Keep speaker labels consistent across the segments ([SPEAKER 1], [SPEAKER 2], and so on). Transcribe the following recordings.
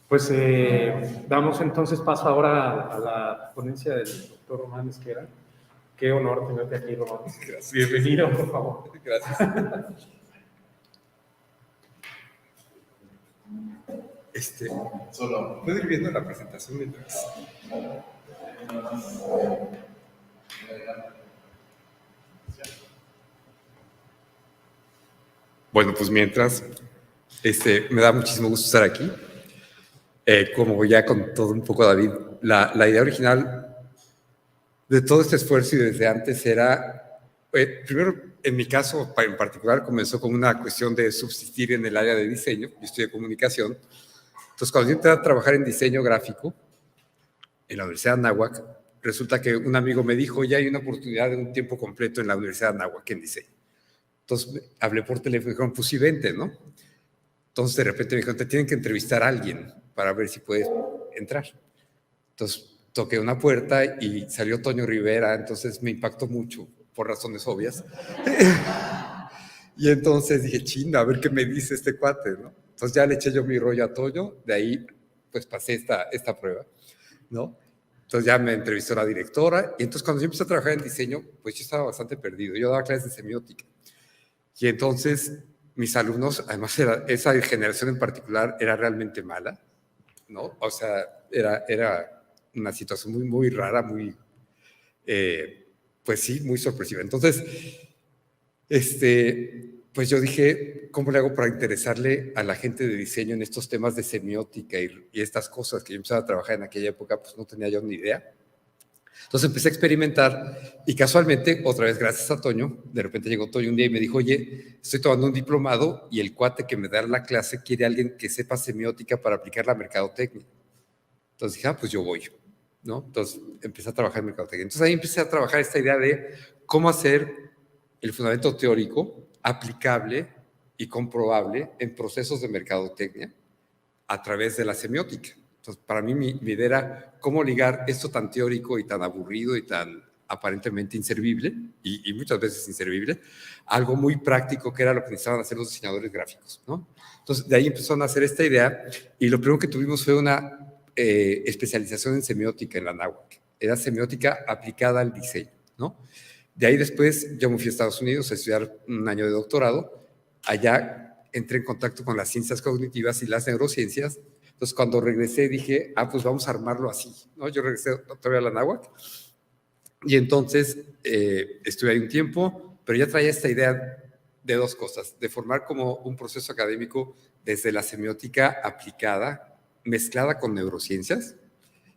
[SPEAKER 1] Pues damos entonces paso ahora a la ponencia del doctor Román Esquera. Qué honor tenerte aquí, Román.
[SPEAKER 2] Gracias.
[SPEAKER 1] Bienvenido, por favor.
[SPEAKER 2] Gracias. Solo. ¿Puedo ir viendo la presentación mientras? Bueno, pues mientras, me da muchísimo gusto estar aquí. Como ya contó un poco David, la idea original de todo este esfuerzo y desde antes era, primero, en mi caso en particular, comenzó con una cuestión de subsistir en el área de diseño. Yo estudié comunicación. Entonces, cuando yo entré a trabajar en diseño gráfico en la Universidad de Anáhuac, resulta que un amigo me dijo, ya hay una oportunidad de un tiempo completo en la Universidad de Anáhuac en diseño. Entonces, hablé por teléfono y dijeron, pues sí, vente, ¿no? Entonces, de repente me dijeron, te tienen que entrevistar a alguien para ver si puedes entrar. Entonces, toqué una puerta y salió Toño Rivera, entonces me impactó mucho, por razones obvias. Y entonces dije, chinga, a ver qué me dice este cuate, ¿no? Entonces ya le eché yo mi rollo a Toño, de ahí pues pasé esta prueba, ¿no? Entonces ya me entrevistó la directora, y entonces cuando yo empecé a trabajar en diseño, pues yo estaba bastante perdido. Yo daba clases de semiótica. Y entonces mis alumnos, además esa generación en particular era realmente mala, ¿no? O sea, era una situación muy, muy rara, muy, pues sí, muy sorpresiva. Entonces, pues yo dije, ¿cómo le hago para interesarle a la gente de diseño en estos temas de semiótica y estas cosas que yo empezaba a trabajar en aquella época? Pues no tenía yo ni idea. Entonces empecé a experimentar y casualmente, otra vez gracias a Toño, de repente llegó Toño un día y me dijo, oye, estoy tomando un diplomado y el cuate que me da la clase quiere a alguien que sepa semiótica para aplicar la mercadotecnia. Entonces dije, pues yo voy, ¿no? Entonces empecé a trabajar en mercadotecnia. Entonces ahí empecé a trabajar esta idea de cómo hacer el fundamento teórico aplicable y comprobable en procesos de mercadotecnia a través de la semiótica. Entonces, para mí mi idea era cómo ligar esto tan teórico y tan aburrido y tan aparentemente inservible, y muchas veces inservible, a algo muy práctico que era lo que necesitaban hacer los diseñadores gráficos, ¿no? Entonces, de ahí empezaron a hacer esta idea, y lo primero que tuvimos fue una especialización en semiótica en la Anáhuac. Era semiótica aplicada al diseño, ¿no? De ahí después yo me fui a Estados Unidos a estudiar un año de doctorado. Allá entré en contacto con las ciencias cognitivas y las neurociencias. Entonces, cuando regresé dije, pues vamos a armarlo así, ¿no? Yo regresé otra vez a la Anáhuac y entonces estuve ahí un tiempo, pero ya traía esta idea de dos cosas, de formar como un proceso académico desde la semiótica aplicada, mezclada con neurociencias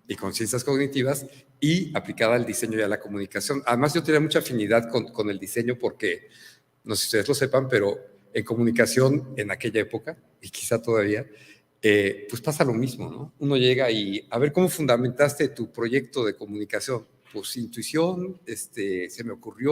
[SPEAKER 2] y con ciencias cognitivas y aplicada al diseño y a la comunicación. Además, yo tenía mucha afinidad con el diseño porque, no sé si ustedes lo sepan, pero en comunicación en aquella época, y quizá todavía, pues pasa lo mismo, ¿no? Uno llega y a ver cómo fundamentaste tu proyecto de comunicación. Pues intuición, se me ocurrió,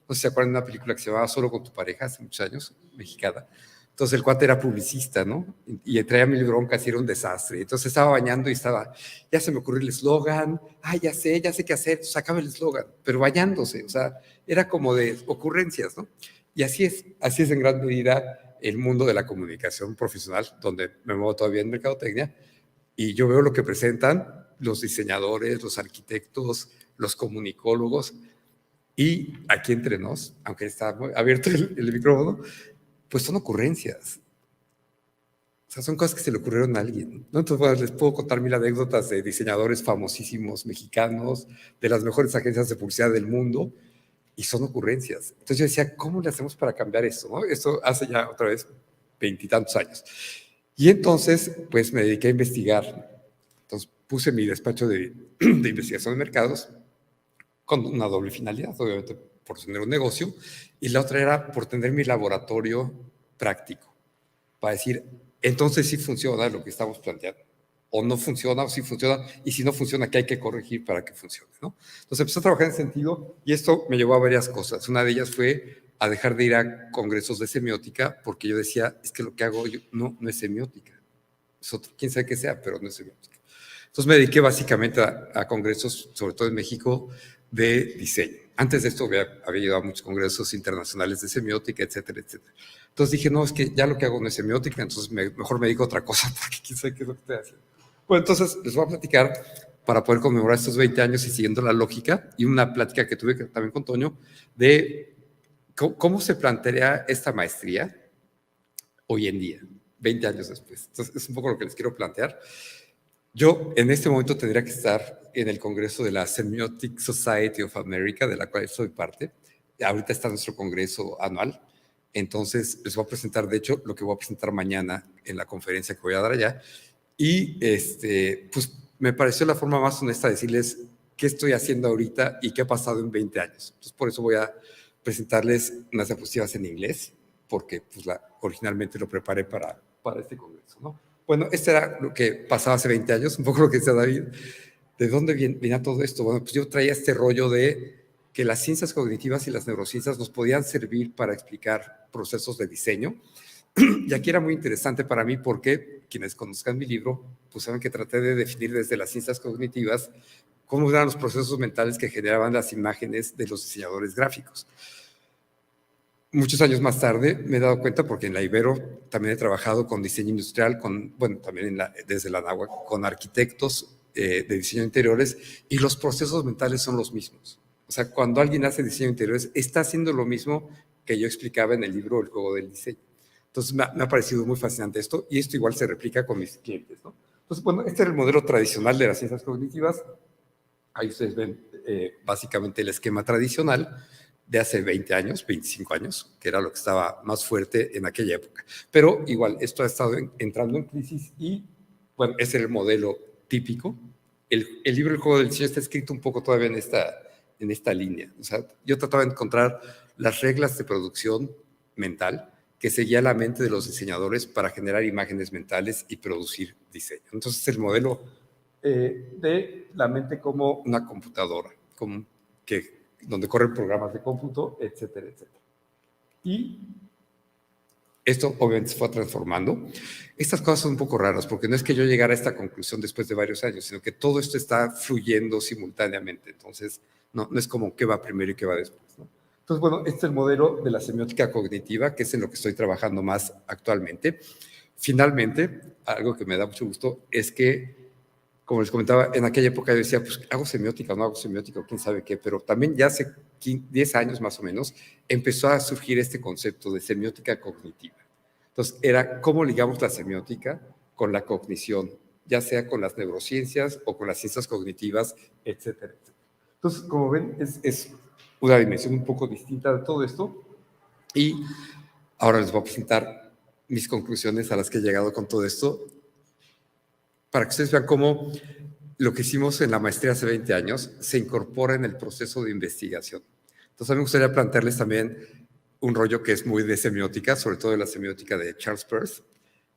[SPEAKER 2] no sé si se acuerdan de una película que se llamaba Solo con tu pareja, hace muchos años, mexicana. Entonces el cuate era publicista, ¿no? Y traía mil broncas y era un desastre. Entonces estaba bañando y ya se me ocurrió el eslogan, ya sé qué hacer, sacaba el eslogan, pero bañándose, o sea, era como de ocurrencias, ¿no? Y así es en gran medida el mundo de la comunicación profesional, donde me muevo todavía en mercadotecnia, y yo veo lo que presentan los diseñadores, los arquitectos, los comunicólogos, y aquí entre nos, aunque está abierto el micrófono, pues son ocurrencias. O sea, son cosas que se le ocurrieron a alguien, ¿no? Entonces, bueno, les puedo contar mil anécdotas de diseñadores famosísimos mexicanos, de las mejores agencias de publicidad del mundo, y son ocurrencias. Entonces yo decía, ¿cómo le hacemos para cambiar esto? ¿No? Esto hace ya otra vez 20 y tantos años. Y entonces, pues me dediqué a investigar. Entonces puse mi despacho de investigación de mercados con una doble finalidad, obviamente por tener un negocio, y la otra era por tener mi laboratorio práctico, para decir, entonces sí funciona lo que estamos planteando, o no funciona, o sí funciona, y si no funciona, ¿qué hay que corregir para que funcione? ¿No? Entonces empecé a trabajar en ese sentido, y esto me llevó a varias cosas. Una de ellas fue a dejar de ir a congresos de semiótica, porque yo decía, es que lo que hago yo no es semiótica, es otro, quién sabe qué sea, pero no es semiótica. Entonces me dediqué básicamente a congresos, sobre todo en México, de diseño. Antes de esto había ido a muchos congresos internacionales de semiótica, etcétera, etcétera. Entonces dije, no, es que ya lo que hago no es semiótica, entonces mejor me dedico a otra cosa, porque quién sabe qué es lo que estoy haciendo. Bueno, entonces les voy a platicar para poder conmemorar estos 20 años y siguiendo la lógica, y una plática que tuve también con Toño, de cómo se plantea esta maestría hoy en día, 20 años después. Entonces es un poco lo que les quiero plantear. Yo en este momento tendría que estar en el Congreso de la Semiotic Society of America, de la cual soy parte. Ahorita está nuestro congreso anual. Entonces les voy a presentar, de hecho, lo que voy a presentar mañana en la conferencia que voy a dar allá. Y pues me pareció la forma más honesta de decirles qué estoy haciendo ahorita y qué ha pasado en 20 años. Entonces por eso voy a presentarles unas diapositivas en inglés, porque pues, originalmente lo preparé para este congreso, ¿no? Bueno, este era lo que pasaba hace 20 años, un poco lo que decía David. ¿De dónde viene todo esto? Bueno, pues yo traía este rollo de que las ciencias cognitivas y las neurociencias nos podían servir para explicar procesos de diseño. Y aquí era muy interesante para mí porque quienes conozcan mi libro, pues saben que traté de definir desde las ciencias cognitivas cómo eran los procesos mentales que generaban las imágenes de los diseñadores gráficos. Muchos años más tarde me he dado cuenta, porque en la Ibero también he trabajado con diseño industrial, también desde la Anáhuac, con arquitectos de diseño de interiores, y los procesos mentales son los mismos. O sea, cuando alguien hace diseño de interiores, está haciendo lo mismo que yo explicaba en el libro El juego del diseño. Entonces me ha parecido muy fascinante esto, y esto igual se replica con mis clientes, ¿no? Entonces, bueno, este era el modelo tradicional de las ciencias cognitivas. Ahí ustedes ven básicamente el esquema tradicional de hace 20 años, 25 años, que era lo que estaba más fuerte en aquella época. Pero igual, esto ha estado entrando en crisis y, bueno, ese era el modelo típico. El libro El juego del diseño está escrito un poco todavía en esta línea. O sea, yo trataba de encontrar las reglas de producción mental que seguía la mente de los diseñadores para generar imágenes mentales y producir diseño. Entonces, el modelo de la mente como una computadora, donde corren programas de cómputo, etcétera, etcétera. Y esto obviamente se fue transformando. Estas cosas son un poco raras, porque no es que yo llegara a esta conclusión después de varios años, sino que todo esto está fluyendo simultáneamente. Entonces, no es como qué va primero y qué va después, ¿no? Entonces, bueno, este es el modelo de la semiótica cognitiva, que es en lo que estoy trabajando más actualmente. Finalmente, algo que me da mucho gusto es que, como les comentaba, en aquella época yo decía, pues hago semiótica o no hago semiótica o quién sabe qué, pero también ya hace 10 años más o menos empezó a surgir este concepto de semiótica cognitiva. Entonces, era cómo ligamos la semiótica con la cognición, ya sea con las neurociencias o con las ciencias cognitivas, etcétera, etcétera. Entonces, como ven, es una dimensión un poco distinta de todo esto. Y ahora les voy a presentar mis conclusiones a las que he llegado con todo esto, para que ustedes vean cómo lo que hicimos en la maestría hace 20 años se incorpora en el proceso de investigación. Entonces, a mí me gustaría plantearles también un rollo que es muy de semiótica, sobre todo de la semiótica de Charles Peirce,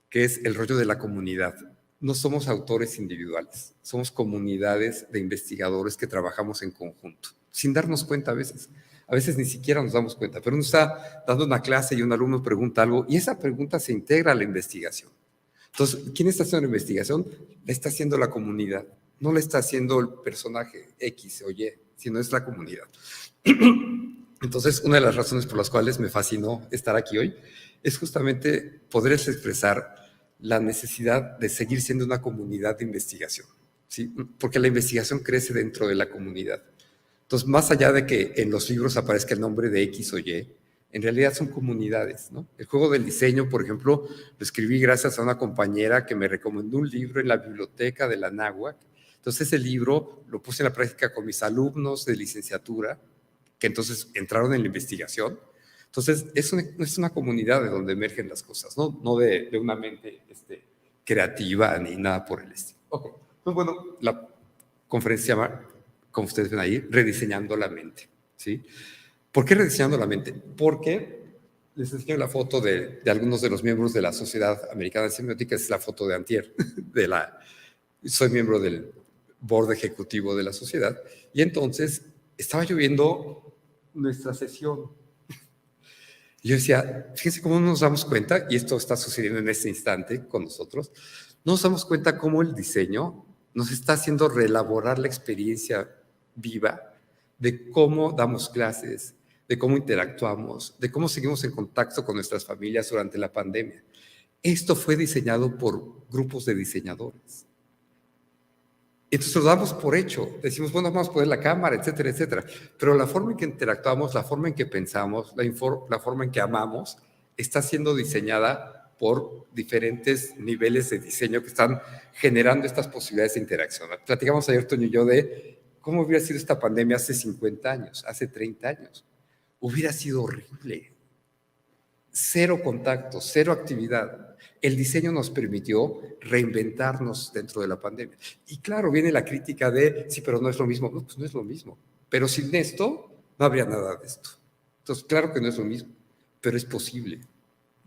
[SPEAKER 2] que es el rollo de la comunidad. No somos autores individuales, somos comunidades de investigadores que trabajamos en conjunto, sin darnos cuenta a veces. A veces ni siquiera nos damos cuenta, pero uno está dando una clase y un alumno pregunta algo y esa pregunta se integra a la investigación. Entonces, ¿quién está haciendo la investigación? La está haciendo la comunidad. No la está haciendo el personaje X o Y, sino es la comunidad. Entonces, una de las razones por las cuales me fascinó estar aquí hoy es justamente poderles expresar la necesidad de seguir siendo una comunidad de investigación, ¿sí? Porque la investigación crece dentro de la comunidad. Entonces, más allá de que en los libros aparezca el nombre de X o Y, en realidad son comunidades, ¿no? El juego del diseño, por ejemplo, lo escribí gracias a una compañera que me recomendó un libro en la biblioteca de la Anáhuac. Entonces, ese libro lo puse en la práctica con mis alumnos de licenciatura, que entonces entraron en la investigación. Entonces, es una comunidad de donde emergen las cosas, no de una mente creativa ni nada por el estilo. Ok, pues bueno, la conferencia se llama, como ustedes ven ahí, Rediseñando la mente, ¿sí? ¿Por qué rediseñando la mente? Porque les enseño la foto de algunos de los miembros de la Sociedad Americana de Semiótica, es la foto de antier, soy miembro del board ejecutivo de la sociedad, y entonces estaba yo viendo nuestra sesión. Y yo decía, fíjense cómo no nos damos cuenta, y esto está sucediendo en este instante con nosotros, no nos damos cuenta cómo el diseño nos está haciendo reelaborar la experiencia viva de cómo damos clases, de cómo interactuamos, de cómo seguimos en contacto con nuestras familias durante la pandemia. Esto fue diseñado por grupos de diseñadores. Entonces lo damos por hecho. Decimos, bueno, vamos a poner la cámara, etcétera, etcétera. Pero la forma en que interactuamos, la forma en que pensamos, la forma en que amamos, está siendo diseñada por diferentes niveles de diseño que están generando estas posibilidades de interacción. Platicamos ayer, Toño y yo, de cómo hubiera sido esta pandemia hace 50 años, hace 30 años. Hubiera sido horrible. Cero contacto, cero actividad. El diseño nos permitió reinventarnos dentro de la pandemia. Y claro, viene la crítica de, sí, pero no es lo mismo. No, pues no es lo mismo. Pero sin esto, no habría nada de esto. Entonces, claro que no es lo mismo, pero es posible,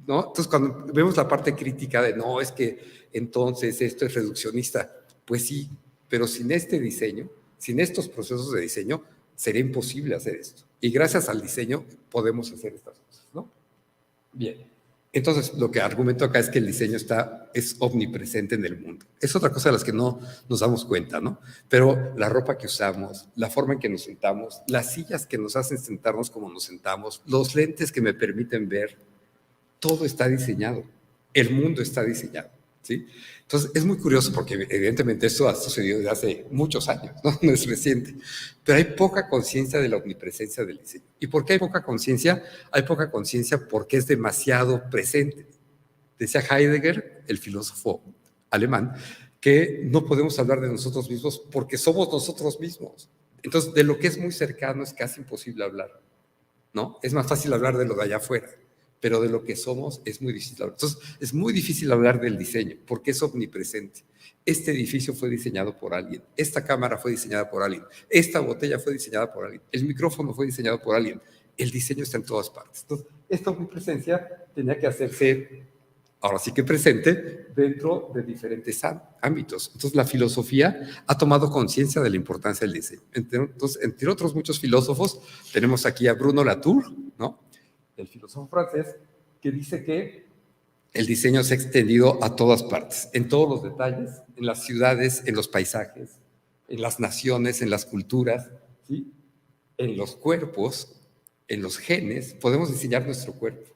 [SPEAKER 2] ¿no? Entonces, cuando vemos la parte crítica de, no, es que entonces esto es reduccionista, pues sí, pero sin este diseño, sin estos procesos de diseño, sería imposible hacer esto. Y gracias al diseño podemos hacer estas cosas, ¿no? Bien. Entonces, lo que argumento acá es que el diseño es omnipresente en el mundo. Es otra cosa de las que no nos damos cuenta, ¿no? Pero la ropa que usamos, la forma en que nos sentamos, las sillas que nos hacen sentarnos como nos sentamos, los lentes que me permiten ver, todo está diseñado. El mundo está diseñado, ¿sí? Entonces, es muy curioso porque evidentemente esto ha sucedido desde hace muchos años, ¿no? No es reciente. Pero hay poca conciencia de la omnipresencia del diseño. ¿Y por qué hay poca conciencia? Hay poca conciencia porque es demasiado presente. Decía Heidegger, el filósofo alemán, que no podemos hablar de nosotros mismos porque somos nosotros mismos. Entonces, de lo que es muy cercano es casi imposible hablar, ¿no? Es más fácil hablar de lo de allá afuera, pero de lo que somos es muy difícil hablar. Entonces, es muy difícil hablar del diseño porque es omnipresente. Este edificio fue diseñado por alguien, esta cámara fue diseñada por alguien, esta botella fue diseñada por alguien, el micrófono fue diseñado por alguien. El diseño está en todas partes. Entonces, esta omnipresencia tenía que hacerse, ahora sí que presente, dentro de diferentes ámbitos. Entonces, la filosofía ha tomado conciencia de la importancia del diseño. Entonces, entre otros muchos filósofos, tenemos aquí a Bruno Latour, ¿no? El filósofo francés, que dice que el diseño se ha extendido a todas partes, en todos los detalles, en las ciudades, en los paisajes, en las naciones, en las culturas, ¿sí? En los cuerpos, en los genes, podemos diseñar nuestro cuerpo,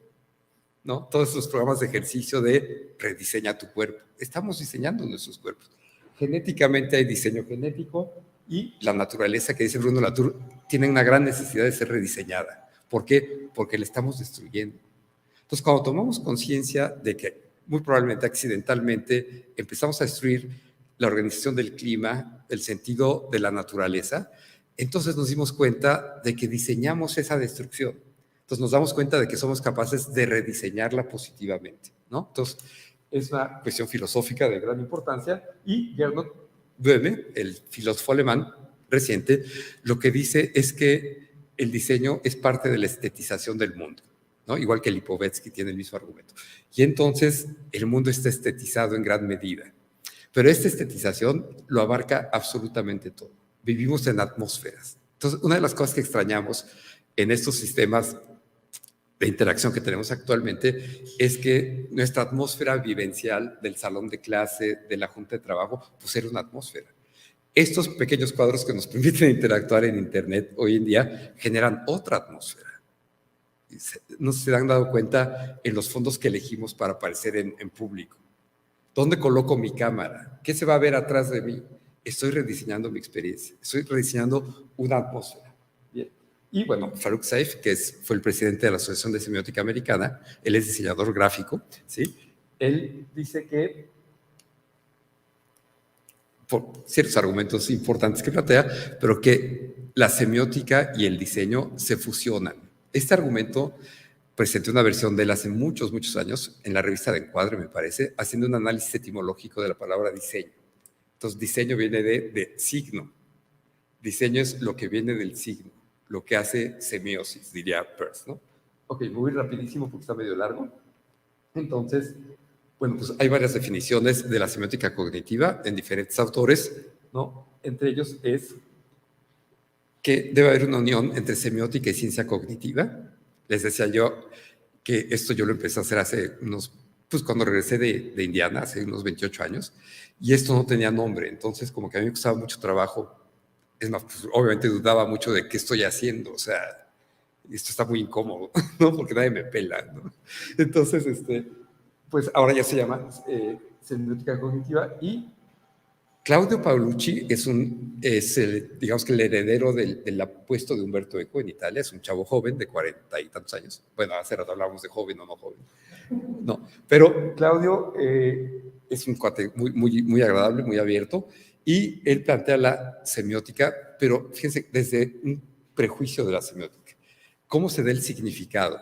[SPEAKER 2] ¿no? Todos estos programas de ejercicio de rediseña tu cuerpo, estamos diseñando nuestros cuerpos. Genéticamente hay diseño genético y la naturaleza, que dice Bruno Latour, tiene una gran necesidad de ser rediseñada. ¿Por qué? Porque la estamos destruyendo. Entonces, cuando tomamos conciencia de que muy probablemente accidentalmente empezamos a destruir la organización del clima, el sentido de la naturaleza, entonces nos dimos cuenta de que diseñamos esa destrucción. Entonces nos damos cuenta de que somos capaces de rediseñarla positivamente, ¿no? Entonces, es una cuestión filosófica de gran importancia y Gernot Böhme, el filósofo alemán reciente, lo que dice es que el diseño es parte de la estetización del mundo, ¿no? Igual que Lipovetsky tiene el mismo argumento. Y entonces el mundo está estetizado en gran medida. Pero esta estetización lo abarca absolutamente todo. Vivimos en atmósferas. Entonces, una de las cosas que extrañamos en estos sistemas de interacción que tenemos actualmente es que nuestra atmósfera vivencial del salón de clase, de la junta de trabajo, pues era una atmósfera. Estos pequeños cuadros que nos permiten interactuar en Internet hoy en día generan otra atmósfera. No se han dado cuenta en los fondos que elegimos para aparecer en público. ¿Dónde coloco mi cámara? ¿Qué se va a ver atrás de mí? Estoy rediseñando mi experiencia, estoy rediseñando una atmósfera. Bien. Y bueno, Faruk Saif, que fue el presidente de la Asociación de Semiótica Americana, él es diseñador gráfico, ¿sí? Él dice que, por ciertos argumentos importantes que plantea, pero que la semiótica y el diseño se fusionan. Este argumento presenté una versión de él hace muchos, muchos años en la revista de Encuadre, me parece, haciendo un análisis etimológico de la palabra diseño. Entonces, diseño viene de signo. Diseño es lo que viene del signo, lo que hace semiosis, diría Peirce, ¿no? Ok, voy rapidísimo porque está medio largo. Entonces, bueno, pues hay varias definiciones de la semiótica cognitiva en diferentes autores, ¿no? Entre ellos es que debe haber una unión entre semiótica y ciencia cognitiva. Les decía yo que esto yo lo empecé a hacer hace unos, pues cuando regresé de Indiana, hace unos 28 años, y esto no tenía nombre, entonces como que a mí me costaba mucho trabajo Es más, pues, obviamente dudaba mucho de qué estoy haciendo, o sea, esto está muy incómodo, ¿no? Porque nadie me pela, ¿no? Entonces, pues ahora ya se llama semiótica cognitiva y Claudio Paolucci digamos que el heredero del apuesto de Umberto Eco en Italia, es un chavo joven de 40 y tantos años. Bueno, hace rato hablábamos de joven o no joven. No, pero Claudio es un cuate muy, muy, muy agradable, muy abierto, y él plantea la semiótica, pero fíjense, desde un prejuicio de la semiótica. ¿Cómo se da el significado?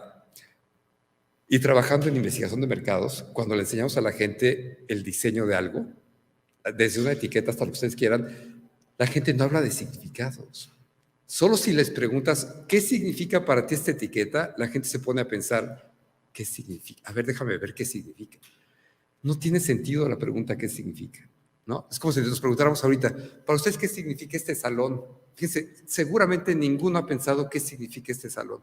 [SPEAKER 2] Y trabajando en investigación de mercados, cuando le enseñamos a la gente el diseño de algo, desde una etiqueta hasta lo que ustedes quieran, la gente no habla de significados. Solo si les preguntas, ¿qué significa para ti esta etiqueta? La gente se pone a pensar, ¿qué significa? A ver, déjame ver qué significa. No tiene sentido la pregunta, ¿qué significa? ¿No? Es como si nos preguntáramos ahorita, ¿para ustedes qué significa este salón? Fíjense, seguramente ninguno ha pensado qué significa este salón.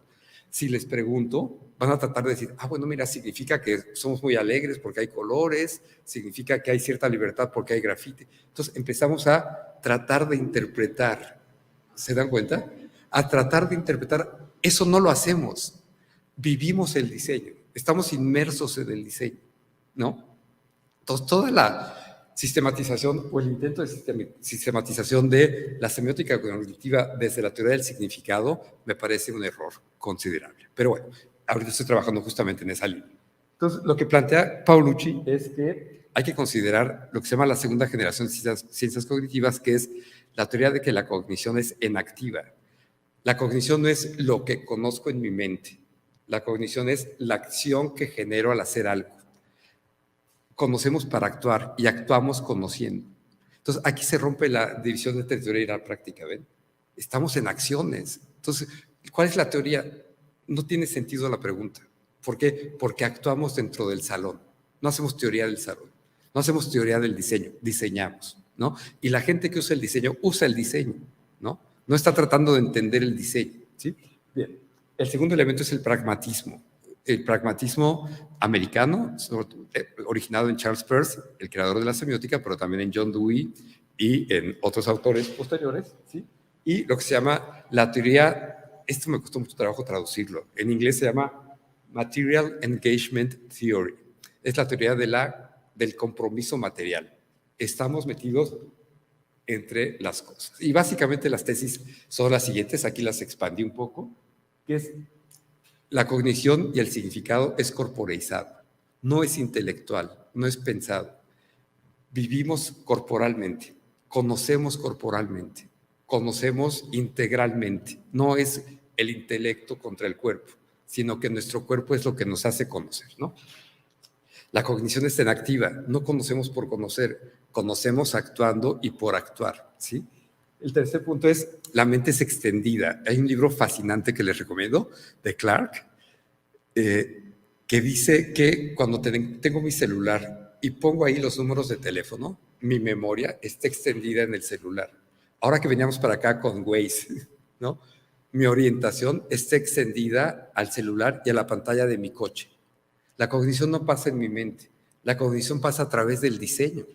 [SPEAKER 2] Si les pregunto, van a tratar de decir, bueno, mira, significa que somos muy alegres porque hay colores, significa que hay cierta libertad porque hay grafiti. Entonces empezamos a tratar de interpretar, ¿se dan cuenta? A tratar de interpretar, eso no lo hacemos, vivimos el diseño, estamos inmersos en el diseño, ¿no? Entonces toda la sistematización o el intento de sistematización de la semiótica cognitiva desde la teoría del significado me parece un error considerable. Pero bueno, ahorita estoy trabajando justamente en esa línea. Entonces, lo que plantea Paolucci es que hay que considerar lo que se llama la segunda generación de ciencias cognitivas, que es la teoría de que la cognición es enactiva. La cognición no es lo que conozco en mi mente. La cognición es la acción que genero al hacer algo. Conocemos para actuar y actuamos conociendo. Entonces, aquí se rompe la división de teoría y la práctica, ¿ven? Estamos en acciones. Entonces, ¿cuál es la teoría? No tiene sentido la pregunta. ¿Por qué? Porque actuamos dentro del salón. No hacemos teoría del salón. No hacemos teoría del diseño. Diseñamos, ¿no? Y la gente que usa el diseño, ¿no? No está tratando de entender el diseño, ¿sí? Bien. El segundo elemento es el pragmatismo. El pragmatismo americano, originado en Charles Peirce, el creador de la semiótica, pero también en John Dewey y en otros autores posteriores, ¿sí? Y lo que se llama la teoría, esto me costó mucho trabajo traducirlo, en inglés se llama Material Engagement Theory, es la teoría del compromiso material. Estamos metidos entre las cosas. Y básicamente las tesis son las siguientes, aquí las expandí un poco, que es la cognición y el significado es corporeizado, no es intelectual, no es pensado. Vivimos corporalmente, conocemos integralmente. No es el intelecto contra el cuerpo, sino que nuestro cuerpo es lo que nos hace conocer, ¿no? La cognición es inactiva, no conocemos por conocer, conocemos actuando y por actuar, ¿sí? El tercer punto es, la mente es extendida. Hay un libro fascinante que les recomiendo, de Clark, que dice que cuando tengo mi celular y pongo ahí los números de teléfono, mi memoria está extendida en el celular. Ahora que veníamos para acá con Waze, ¿no? Mi orientación está extendida al celular y a la pantalla de mi coche. La cognición no pasa en mi mente, la cognición pasa a través del diseño.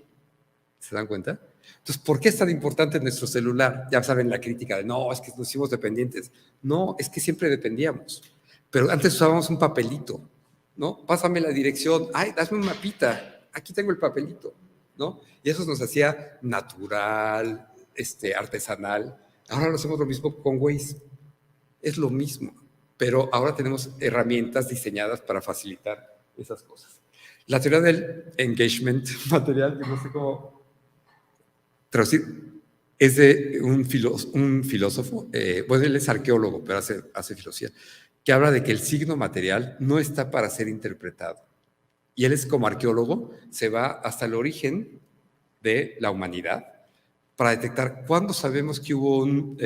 [SPEAKER 2] ¿Se dan cuenta? Entonces, ¿por qué es tan importante nuestro celular? Ya saben la crítica de, no, es que nos hicimos dependientes. No, es que siempre dependíamos. Pero antes usábamos un papelito, ¿no? Pásame la dirección, ay, dame un mapita, aquí tengo el papelito, ¿no? Y eso nos hacía natural, artesanal. Ahora lo hacemos lo mismo con Waze. Es lo mismo, pero ahora tenemos herramientas diseñadas para facilitar esas cosas. La teoría del engagement material, no sé cómo traducir, es de un filósofo, bueno, él es arqueólogo, pero hace filosofía, que habla de que el signo material no está para ser interpretado. Y él es como arqueólogo, se va hasta el origen de la humanidad para detectar cuándo sabemos que hubo un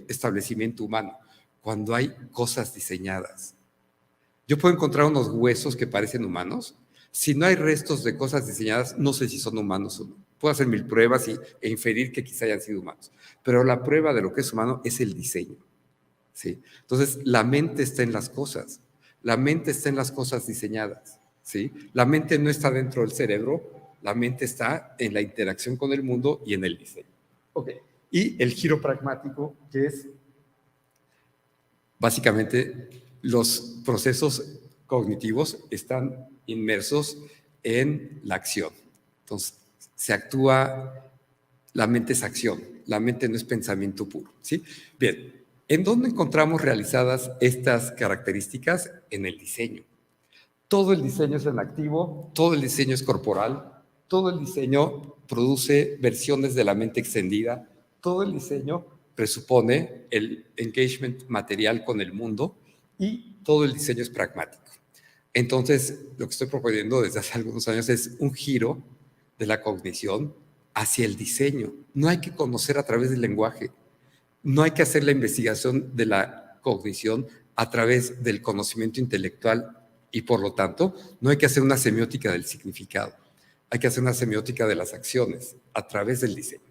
[SPEAKER 2] establecimiento humano, cuando hay cosas diseñadas. Yo puedo encontrar unos huesos que parecen humanos. Si no hay restos de cosas diseñadas, no sé si son humanos o no. Puedo hacer 1000 pruebas e inferir que quizá hayan sido humanos. Pero la prueba de lo que es humano es el diseño, ¿sí? Entonces, la mente está en las cosas. La mente está en las cosas diseñadas, ¿sí? La mente no está dentro del cerebro. La mente está en la interacción con el mundo y en el diseño. Ok. y el giro pragmático, que es básicamente los procesos cognitivos están inmersos en la acción. Entonces, se actúa, la mente es acción, la mente no es pensamiento puro, ¿sí? Bien, ¿en dónde encontramos realizadas estas características? En el diseño. Todo el diseño es en activo, todo el diseño es corporal, todo el diseño produce versiones de la mente extendida, todo el diseño presupone el engagement material con el mundo y todo el diseño es pragmático. Entonces, lo que estoy proponiendo desde hace algunos años es un giro de la cognición hacia el diseño. No hay que conocer a través del lenguaje, no hay que hacer la investigación de la cognición a través del conocimiento intelectual y por lo tanto no hay que hacer una semiótica del significado, hay que hacer una semiótica de las acciones a través del diseño.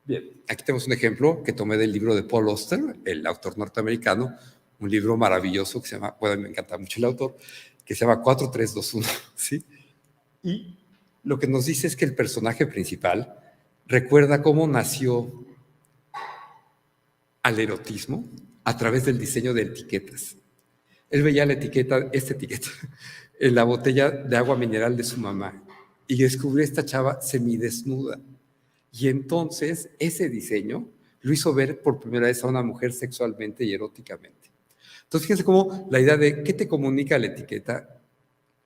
[SPEAKER 2] Bien, aquí tenemos un ejemplo que tomé del libro de Paul Auster, el autor norteamericano, un libro maravilloso que se llama, bueno, me encanta mucho el autor, que se llama 4321, ¿sí? Y lo que nos dice es que el personaje principal recuerda cómo nació al erotismo a través del diseño de etiquetas. Él veía la etiqueta, esta etiqueta, en la botella de agua mineral de su mamá y descubrió esta chava semidesnuda. Y entonces ese diseño lo hizo ver por primera vez a una mujer sexualmente y eróticamente. Entonces fíjense cómo la idea de qué te comunica la etiqueta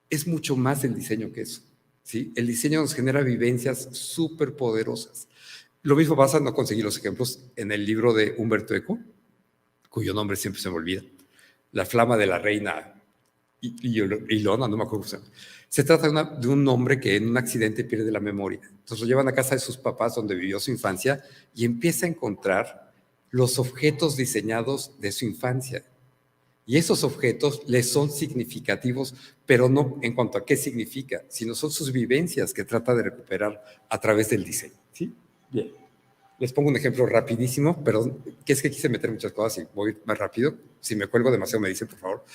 [SPEAKER 2] es mucho más el diseño que eso, ¿sí? El diseño nos genera vivencias súper poderosas. Lo mismo pasa, no conseguí los ejemplos, en el libro de Humberto Eco, cuyo nombre siempre se me olvida, La flama de la reina Ilona, no me acuerdo cómo se llama. Se trata de un hombre que en un accidente pierde la memoria. Entonces lo llevan a casa de sus papás donde vivió su infancia y empieza a encontrar los objetos diseñados de su infancia. Y esos objetos le son significativos, pero no en cuanto a qué significa, sino son sus vivencias que trata de recuperar a través del diseño. ¿Sí? Bien. Les pongo un ejemplo rapidísimo, perdón, que es que quise meter muchas cosas y voy más rápido. Si me cuelgo demasiado me dicen, por favor.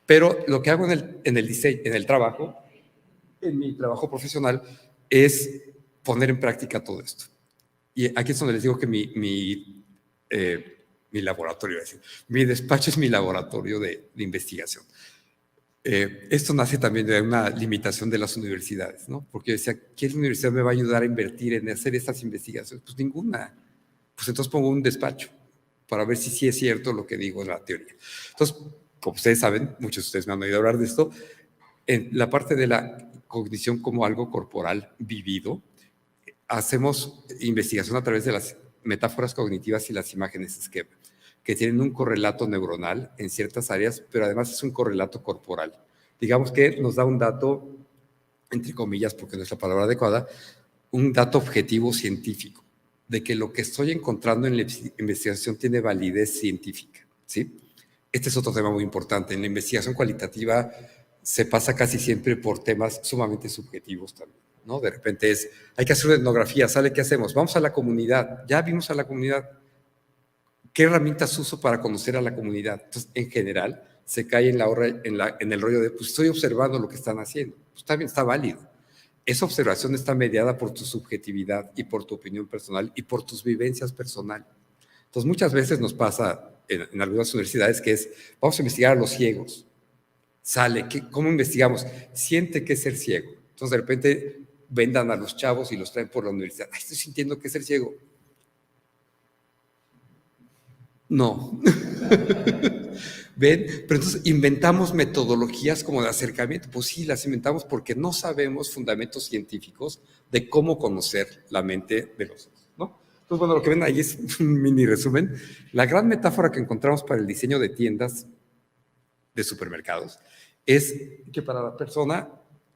[SPEAKER 2] Pero lo que hago en el diseño, en mi trabajo profesional, es poner en práctica todo esto. Y aquí es donde les digo que mi laboratorio, es decir, mi despacho es mi laboratorio de investigación. Esto nace también de una limitación de las universidades, ¿no? Porque yo decía, ¿qué universidad me va a ayudar a invertir en hacer estas investigaciones? Pues ninguna. Pues entonces pongo un despacho para ver si sí es cierto lo que digo en la teoría. Entonces, como ustedes saben, muchos de ustedes me han oído hablar de esto, en la parte de la cognición como algo corporal vivido, hacemos investigación a través de las metáforas cognitivas y las imágenes esquema, que tienen un correlato neuronal en ciertas áreas, pero además es un correlato corporal. Digamos que nos da un dato, entre comillas, porque no es la palabra adecuada, un dato objetivo científico, de que lo que estoy encontrando en la investigación tiene validez científica, ¿sí? Este es otro tema muy importante. En la investigación cualitativa se pasa casi siempre por temas sumamente subjetivos también, ¿no? De repente hay que hacer una etnografía, ¿sale qué hacemos? Vamos a la comunidad, ya vimos a la comunidad. ¿Qué herramientas uso para conocer a la comunidad? Entonces, en general, se cae en el rollo de, pues estoy observando lo que están haciendo. Pues está bien, está válido. Esa observación está mediada por tu subjetividad y por tu opinión personal y por tus vivencias personales. Entonces, muchas veces nos pasa en algunas universidades que es, vamos a investigar a los ciegos. Sale, ¿cómo investigamos? Siente que es ser ciego. Entonces, de repente, vendan a los chavos y los traen por la universidad. Ay, estoy sintiendo que es ser ciego. No. ¿Ven? Pero entonces inventamos metodologías como de acercamiento. Pues sí, las inventamos porque no sabemos fundamentos científicos de cómo conocer la mente de los otros, ¿no? Entonces, bueno, lo que ven ahí es un mini resumen. La gran metáfora que encontramos para el diseño de tiendas de supermercados es que para la persona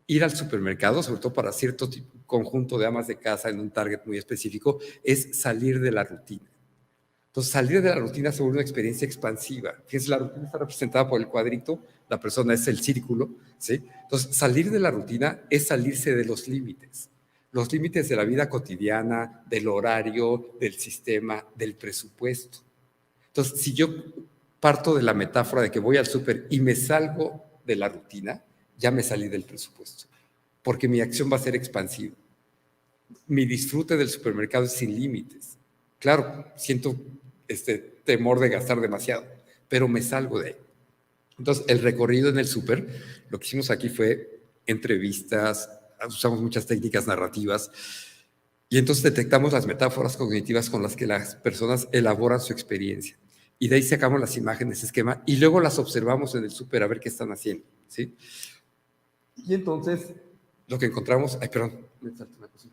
[SPEAKER 2] ir al supermercado, sobre todo para cierto conjunto de amas de casa en un target muy específico, es salir de la rutina. Entonces, salir de la rutina se vuelve una experiencia expansiva. Fíjense, la rutina está representada por el cuadrito, la persona es el círculo, ¿sí? Entonces, salir de la rutina es salirse de los límites de la vida cotidiana, del horario, del sistema, del presupuesto. Entonces, si yo parto de la metáfora de que voy al súper y me salgo de la rutina, ya me salí del presupuesto, porque mi acción va a ser expansiva. Mi disfrute del supermercado es sin límites. Claro, siento temor de gastar demasiado, pero me salgo de ahí. Entonces, el recorrido en el súper, lo que hicimos aquí fue entrevistas, usamos muchas técnicas narrativas, y entonces detectamos las metáforas cognitivas con las que las personas elaboran su experiencia. Y de ahí sacamos las imágenes, esquema, y luego las observamos en el súper a ver qué están haciendo, ¿sí? Y entonces, lo que encontramos... Ay, perdón, me salté una cosa.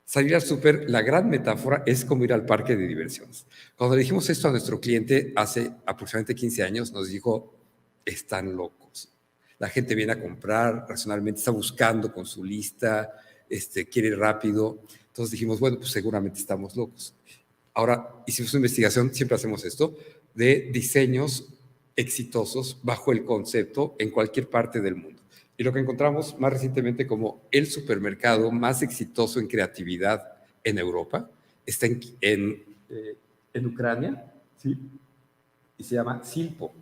[SPEAKER 2] Salir al súper, la gran metáfora es como ir al parque de diversiones. Cuando le dijimos esto a nuestro cliente hace aproximadamente 15 años, nos dijo, están locos. La gente viene a comprar racionalmente, está buscando con su lista, quiere ir rápido. Entonces dijimos, bueno, pues seguramente estamos locos. Ahora, hicimos una investigación, siempre hacemos esto, de diseños exitosos bajo el concepto en cualquier parte del mundo. Y lo que encontramos más recientemente como el supermercado más exitoso en creatividad en Europa está en Ucrania, ¿sí? Y se llama Silpo.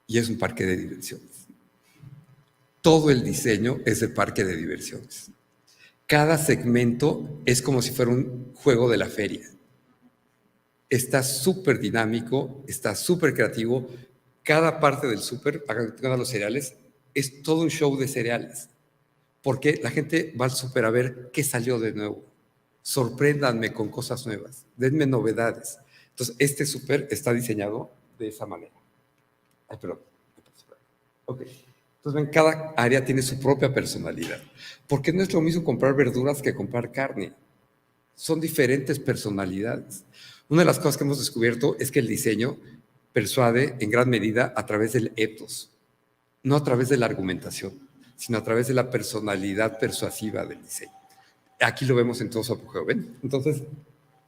[SPEAKER 2] Y es un parque de diversiones. Todo el diseño es de parque de diversiones. Cada segmento es como si fuera un juego de la feria. Está súper dinámico, está súper creativo. Cada parte del súper, a los cereales, es todo un show de cereales. Porque la gente va al súper a ver qué salió de nuevo. Sorpréndanme con cosas nuevas. Denme novedades. Entonces, este súper está diseñado de esa manera. Ay, perdón. Ok. Entonces, ven, cada área tiene su propia personalidad. Porque no es lo mismo comprar verduras que comprar carne. Son diferentes personalidades. Una de las cosas que hemos descubierto es que el diseño persuade en gran medida a través del ethos, no a través de la argumentación, sino a través de la personalidad persuasiva del diseño. Aquí lo vemos en todo su apogeo, ¿ven? Entonces,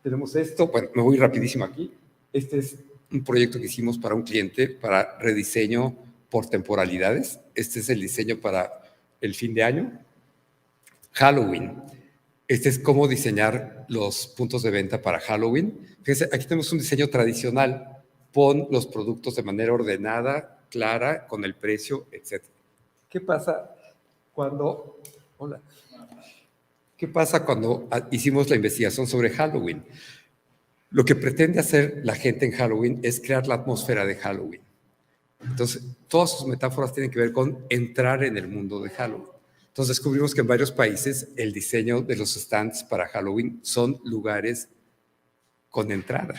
[SPEAKER 2] tenemos esto. Bueno, me voy rapidísimo aquí. Este es un proyecto que hicimos para un cliente para rediseño por temporalidades. Este es el diseño para el fin de año. Halloween. Este es cómo diseñar los puntos de venta para Halloween. Fíjense, aquí tenemos un diseño tradicional. Pon los productos de manera ordenada, clara, con el precio, etc. ¿Qué pasa cuando... Hola. ¿Qué pasa cuando hicimos la investigación sobre Halloween? Lo que pretende hacer la gente en Halloween es crear la atmósfera de Halloween. Entonces, todas sus metáforas tienen que ver con entrar en el mundo de Halloween. Entonces, descubrimos que en varios países el diseño de los stands para Halloween son lugares con entrada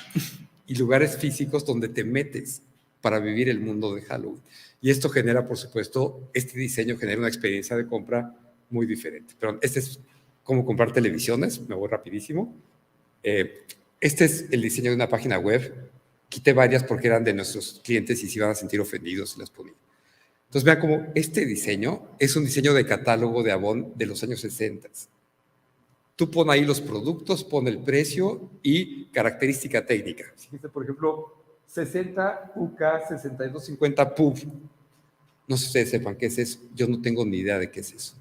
[SPEAKER 2] y lugares físicos donde te metes para vivir el mundo de Halloween. Y esto genera, por supuesto, este diseño genera una experiencia de compra muy diferente. Pero este es cómo comprar televisiones, me voy rapidísimo. Este es el diseño de una página web. Quité varias porque eran de nuestros clientes y se iban a sentir ofendidos si las ponía. Entonces vean cómo este diseño es un diseño de catálogo de Avon de los años 60. Tú pon ahí los productos, pon el precio y característica técnica. Fíjense, por ejemplo, 60 UK 6250 PUB. No sé si ustedes sepan qué es eso. Yo no tengo ni idea de qué es eso.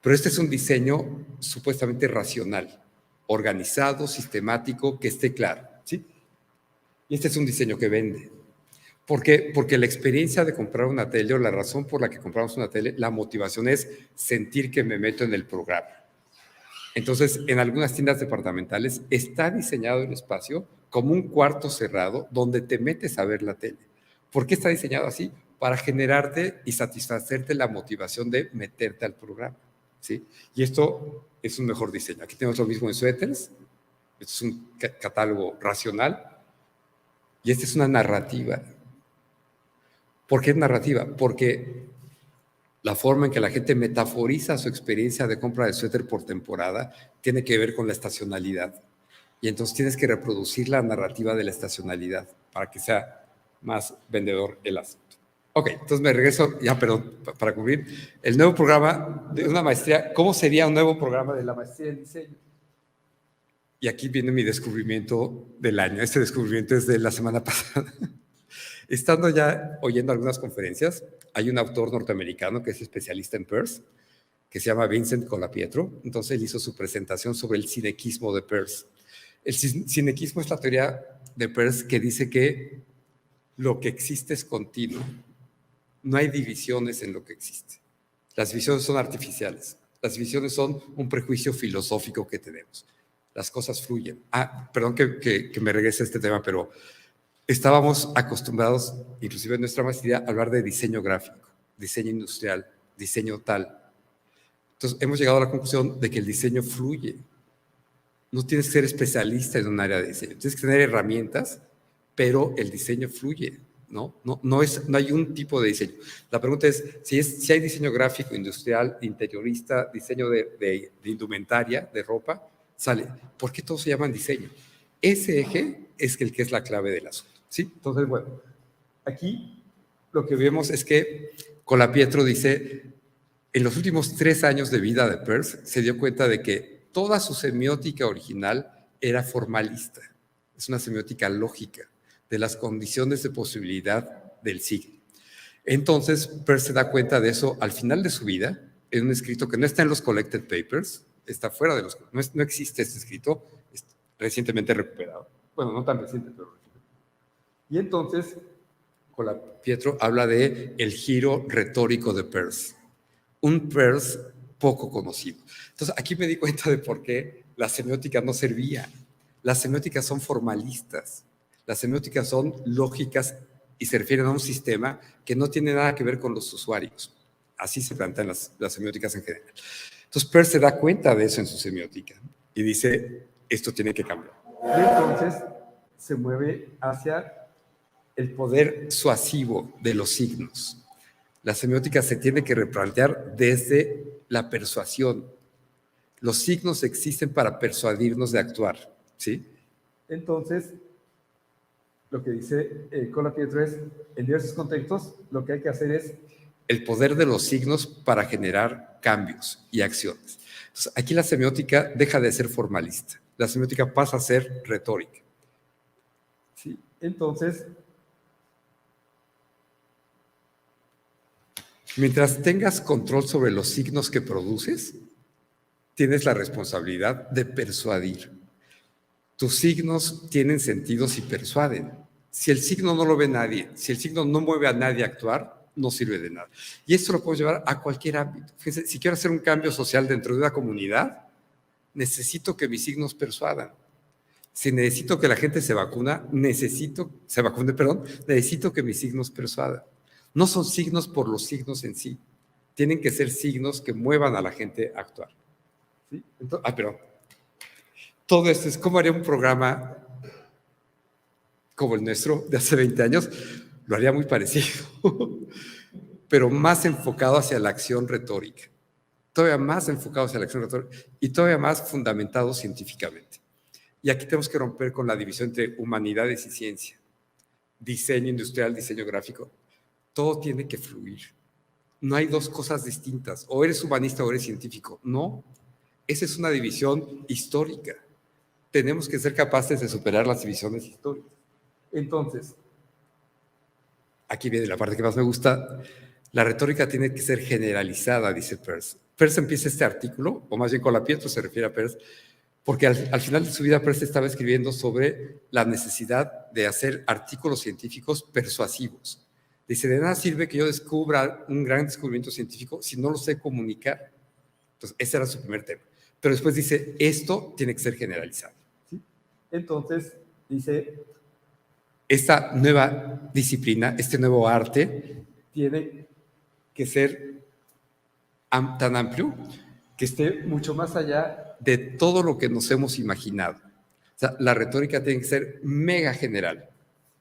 [SPEAKER 2] Pero este es un diseño supuestamente racional, organizado, sistemático, que esté claro, ¿sí? Y este es un diseño que vende. ¿Por qué? Porque la experiencia de comprar una tele, o la razón por la que compramos una tele, la motivación es sentir que me meto en el programa. Entonces, en algunas tiendas departamentales está diseñado el espacio como un cuarto cerrado donde te metes a ver la tele. ¿Por qué está diseñado así? Para generarte y satisfacerte la motivación de meterte al programa, ¿sí? Y esto es un mejor diseño. Aquí tenemos lo mismo en suéteres. Este es un catálogo racional. Y esta es una narrativa. ¿Por qué es narrativa? Porque la forma en que la gente metaforiza su experiencia de compra de suéter por temporada tiene que ver con la estacionalidad. Y entonces tienes que reproducir la narrativa de la estacionalidad para que sea más vendedor el asunto. Ok, entonces me regreso, ya, perdón, para cubrir el nuevo programa de una maestría. ¿Cómo sería un nuevo programa de la maestría en diseño? Y aquí viene mi descubrimiento del año. Este descubrimiento es de la semana pasada. Estando ya oyendo algunas conferencias, hay un autor norteamericano que es especialista en Peirce, que se llama Vincent Colapietro. Entonces él hizo su presentación sobre el cinequismo de Peirce. El cinequismo es la teoría de Peirce que dice que lo que existe es continuo. No hay divisiones en lo que existe. Las divisiones son artificiales. Las divisiones son un prejuicio filosófico que tenemos. Las cosas fluyen. Perdón que me regrese a este tema, pero estábamos acostumbrados, inclusive en nuestra maestría, a hablar de diseño gráfico, diseño industrial, diseño tal. Entonces, hemos llegado a la conclusión de que el diseño fluye. No tienes que ser especialista en un área de diseño. Tienes que tener herramientas, pero el diseño fluye, ¿no? No hay un tipo de diseño. La pregunta es, si hay diseño gráfico, industrial, interiorista, diseño de indumentaria, de ropa, sale. ¿Por qué todos se llaman diseño? Ese eje es el que es la clave del asunto, ¿sí? Entonces, bueno, aquí lo que vemos es que Colapietro dice, en los últimos 3 años de vida de Peirce, se dio cuenta de que toda su semiótica original era formalista. Es una semiótica lógica de las condiciones de posibilidad del signo. Entonces, Peirce se da cuenta de eso al final de su vida, en un escrito que no está en los collected papers, está fuera de los... No existe este escrito, es recientemente recuperado. Bueno, no tan reciente, pero reciente. Y entonces, Colapietro habla de el giro retórico de Peirce. Un Peirce poco conocido. Entonces, aquí me di cuenta de por qué la semiótica no servía. Las semióticas son formalistas. Las semióticas son lógicas y se refieren a un sistema que no tiene nada que ver con los usuarios. Así se plantean las semióticas en general. Entonces, Peirce se da cuenta de eso en su semiótica y dice, esto tiene que cambiar. Y entonces se mueve hacia el poder suasivo de los signos. La semiótica se tiene que replantear desde la persuasión. Los signos existen para persuadirnos de actuar, ¿sí? Entonces, lo que dice Colapietro es, en diversos contextos, lo que hay que hacer es el poder de los signos para generar cambios y acciones. Entonces, aquí la semiótica deja de ser formalista. La semiótica pasa a ser retórica. ¿Sí? Entonces, mientras tengas control sobre los signos que produces, tienes la responsabilidad de persuadir. Tus signos tienen sentido si persuaden. Si el signo no lo ve nadie, si el signo no mueve a nadie a actuar, no sirve de nada. Y esto lo puedo llevar a cualquier ámbito. Fíjense, si quiero hacer un cambio social dentro de una comunidad, necesito que mis signos persuadan. Si necesito que la gente se vacune, necesito que mis signos persuadan. No son signos por los signos en sí. Tienen que ser signos que muevan a la gente a actuar. ¿Sí? Entonces, perdón. Todo esto es como haría un programa como el nuestro de hace 20 años. Lo haría muy parecido, pero más enfocado hacia la acción retórica. Todavía más enfocado hacia la acción retórica y todavía más fundamentado científicamente. Y aquí tenemos que romper con la división entre humanidades y ciencia. Diseño industrial, diseño gráfico. Todo tiene que fluir. No hay dos cosas distintas. O eres humanista o eres científico. No. Esa es una división histórica. Tenemos que ser capaces de superar las divisiones históricas. Entonces, aquí viene la parte que más me gusta. La retórica tiene que ser generalizada, dice Peirce. Peirce empieza este artículo, o más bien Colapietro se refiere a Peirce, porque al final de su vida Peirce estaba escribiendo sobre la necesidad de hacer artículos científicos persuasivos. Dice, de nada sirve que yo descubra un gran descubrimiento científico si no lo sé comunicar. Entonces, ese era su primer tema. Pero después dice, esto tiene que ser generalizado. ¿Sí? Entonces, dice, esta nueva disciplina, este nuevo arte, tiene que ser tan amplio que esté mucho más allá de todo lo que nos hemos imaginado. O sea, la retórica tiene que ser mega general.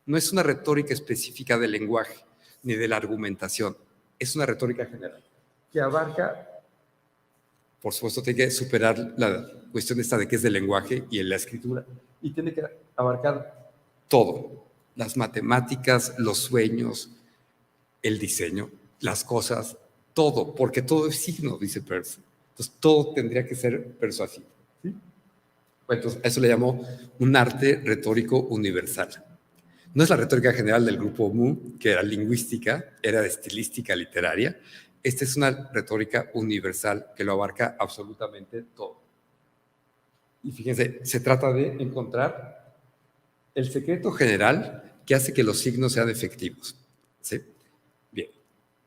[SPEAKER 2] No es una retórica específica del lenguaje ni de la argumentación. Es una retórica general que abarca, por supuesto, tiene que superar la cuestión esta de qué es del lenguaje y en la escritura. Y tiene que abarcar todo. Las matemáticas, los sueños, el diseño, las cosas, todo, porque todo es signo, dice Peirce. Entonces, todo tendría que ser persuasivo. ¿Sí? Bueno, entonces, eso le llamó un arte retórico universal. No es la retórica general del grupo Mu, que era lingüística, era de estilística literaria. Esta es una retórica universal que lo abarca absolutamente todo. Y fíjense, se trata de encontrar el secreto general que hace que los signos sean efectivos. ¿Sí? Bien.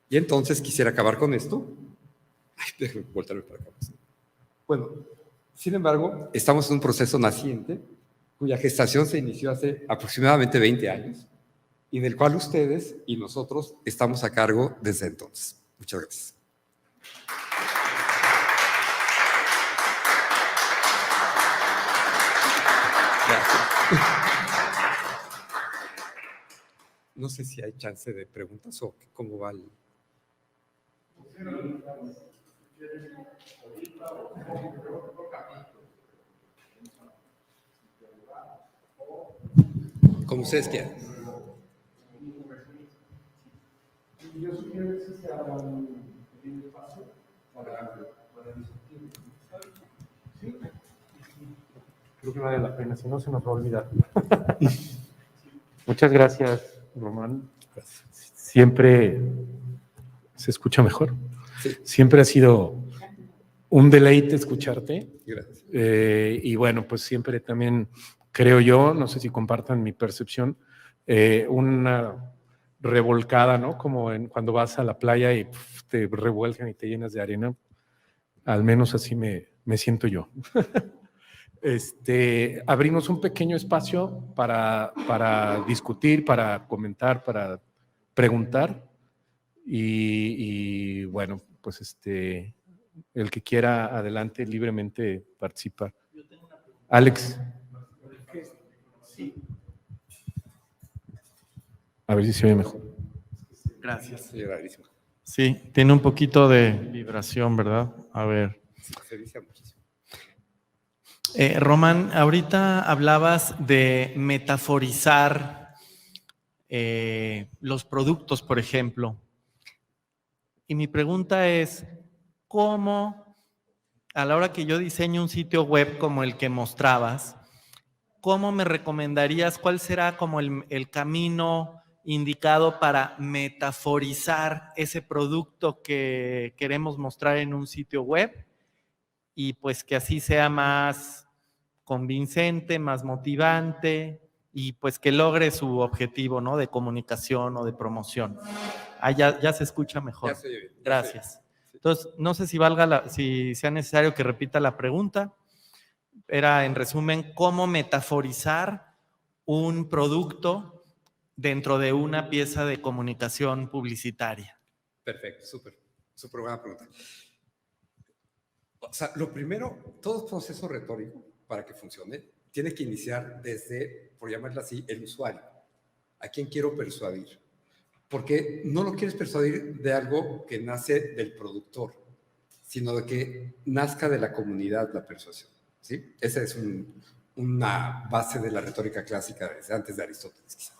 [SPEAKER 2] Y entonces quisiera acabar con esto. Ay, déjenme voltarme para acá. Bueno, Sin embargo, estamos en un proceso naciente cuya gestación se inició hace aproximadamente 20 años y del cual ustedes y nosotros estamos a cargo desde entonces. Muchas gracias. No sé si hay chance de preguntas o cómo va el... Como ustedes quieran.
[SPEAKER 1] Yo sugiero que se abra un pequeño espacio para discutir. ¿Sí? Creo que vale la pena, si no se nos va a olvidar. Muchas gracias, Román. Siempre se escucha mejor.
[SPEAKER 2] Sí.
[SPEAKER 1] Siempre ha sido un deleite escucharte.
[SPEAKER 2] Gracias.
[SPEAKER 1] Y bueno, pues siempre también creo yo, no sé si compartan mi percepción, una revolcada, ¿no? Como cuando vas a la playa y te revuelcan y te llenas de arena. Al menos así me siento yo. Abrimos un pequeño espacio para discutir, para comentar, para preguntar. Y bueno, pues el que quiera adelante libremente participa. Alex. Sí. A ver si se oye mejor.
[SPEAKER 3] Gracias.
[SPEAKER 2] Sí, rarísimo.
[SPEAKER 3] Sí, tiene un poquito de vibración, ¿verdad? A ver.
[SPEAKER 2] Sí, se dice muchísimo.
[SPEAKER 3] Román, ahorita hablabas de metaforizar los productos, por ejemplo. Y mi pregunta es, ¿cómo, a la hora que yo diseño un sitio web como el que mostrabas, cómo me recomendarías, cuál será como el camino indicado para metaforizar ese producto que queremos mostrar en un sitio web y pues que así sea más convincente, más motivante y pues que logre su objetivo, ¿no? De comunicación o de promoción. Ah, ya se escucha mejor.
[SPEAKER 2] Ya se oye bien.
[SPEAKER 3] Gracias.
[SPEAKER 2] Sí.
[SPEAKER 3] Entonces, no sé si sea necesario que repita la pregunta. Era, en resumen, cómo metaforizar un producto dentro de una pieza de comunicación publicitaria.
[SPEAKER 2] Perfecto, súper buena pregunta. O sea, lo primero, todo proceso retórico, para que funcione, tiene que iniciar desde, por llamarlo así, el usuario. ¿A quién quiero persuadir? Porque no lo quieres persuadir de algo que nace del productor, sino de que nazca de la comunidad la persuasión. ¿Sí? Esa es una base de la retórica clásica desde antes de Aristóteles, quizá.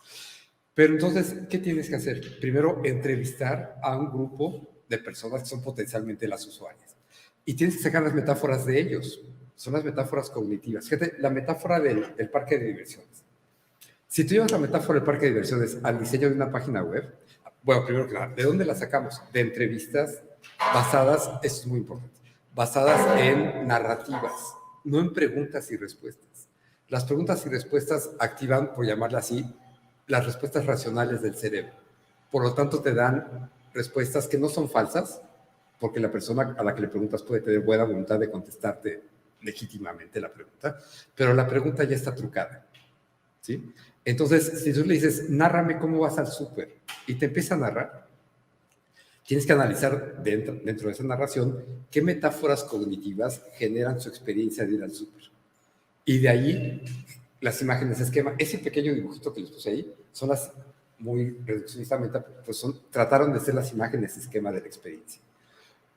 [SPEAKER 2] Pero entonces, ¿qué tienes que hacer? Primero, entrevistar a un grupo de personas que son potencialmente las usuarias. Y tienes que sacar las metáforas de ellos. Son las metáforas cognitivas. Fíjate, la metáfora del parque de diversiones. Si tú llevas la metáfora del parque de diversiones al diseño de una página web, bueno, primero que nada, ¿de dónde la sacamos? De entrevistas basadas, esto es muy importante, basadas en narrativas, no en preguntas y respuestas. Las preguntas y respuestas activan, por llamarla así, las respuestas racionales del cerebro. Por lo tanto, te dan respuestas que no son falsas, porque la persona a la que le preguntas puede tener buena voluntad de contestarte legítimamente la pregunta, pero la pregunta ya está trucada, ¿sí? Entonces, si tú le dices, nárrame cómo vas al súper, y te empieza a narrar, tienes que analizar dentro de esa narración qué metáforas cognitivas generan su experiencia de ir al súper. Y de ahí, las imágenes esquema, ese pequeño dibujito que les puse ahí, son las, muy reduccionistamente, pues trataron de ser las imágenes esquema de la experiencia.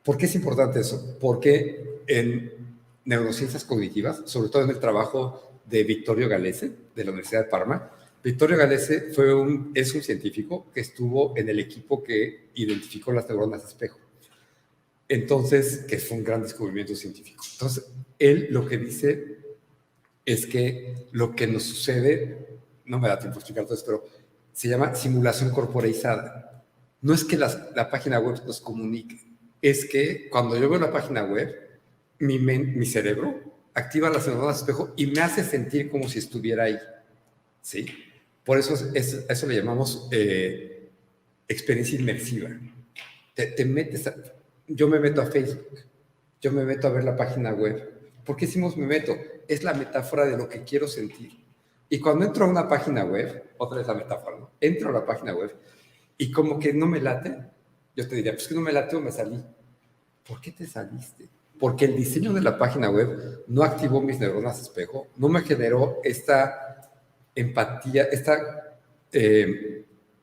[SPEAKER 2] ¿Por qué es importante eso? Porque en neurociencias cognitivas, sobre todo en el trabajo de Vittorio Galese, de la Universidad de Parma, Vittorio Galese es un científico que estuvo en el equipo que identificó las neuronas de espejo. Entonces, que fue un gran descubrimiento científico. Entonces, él lo que dice es que lo que nos sucede, no me da tiempo de explicar todo esto, pero se llama simulación corporeizada. No es que la página web nos comunique, es que cuando yo veo la página web, mi cerebro activa las neuronas de espejo y me hace sentir como si estuviera ahí, ¿sí? Por eso eso le llamamos experiencia inmersiva. Te metes yo me meto a Facebook, yo me meto a ver la página web ¿Por qué decimos me meto? Es la metáfora de lo que quiero sentir. Y cuando entro a una página web, otra vez la metáfora, ¿no? Entro a la página web y como que no me late, yo te diría, pues que no me late o me salí. ¿Por qué te saliste? Porque el diseño de la página web no activó mis neuronas espejo, no me generó esta empatía, esta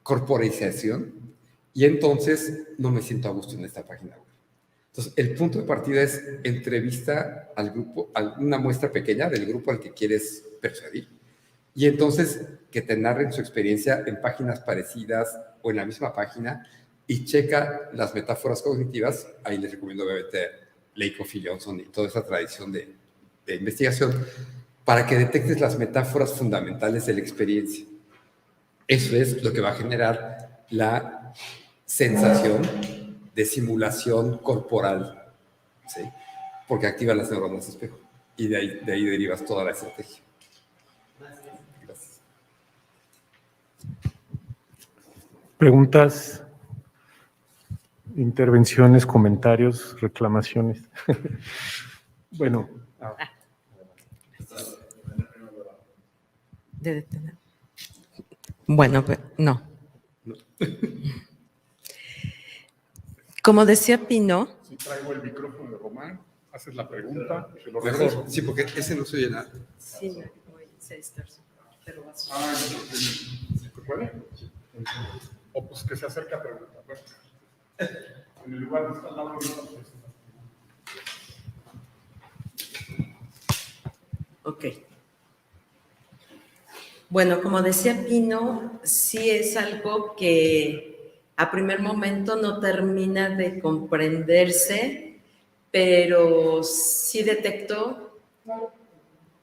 [SPEAKER 2] corporalización, y entonces no me siento a gusto en esta página web. Entonces, el punto de partida es entrevista al grupo, a una muestra pequeña del grupo al que quieres persuadir, y entonces que te narren su experiencia en páginas parecidas o en la misma página, y checa las metáforas cognitivas. Ahí les recomiendo obviamente Lakoff y Johnson y toda esa tradición de investigación, para que detectes las metáforas fundamentales de la experiencia. Eso es lo que va a generar la sensación de simulación corporal, ¿sí? Porque activa las neuronas espejo, y de ahí derivas toda la estrategia. Gracias.
[SPEAKER 1] Preguntas, intervenciones, comentarios, reclamaciones. Bueno.
[SPEAKER 4] De detener. Bueno, no. Como decía Pino.
[SPEAKER 5] Si traigo el micrófono de Román, haces la pregunta, se lo
[SPEAKER 2] Mejor,
[SPEAKER 5] regreso.
[SPEAKER 2] sí, porque ese no se oye nada.
[SPEAKER 4] Sí, no, se distorsiona, pero vas a...
[SPEAKER 5] Ah, ¿se puede? O pues que se acerque a preguntar. Bueno, en el lugar donde está el lado de
[SPEAKER 4] Ok. Bueno, como decía Pino, sí es algo que a primer momento no termina de comprenderse, pero sí detecto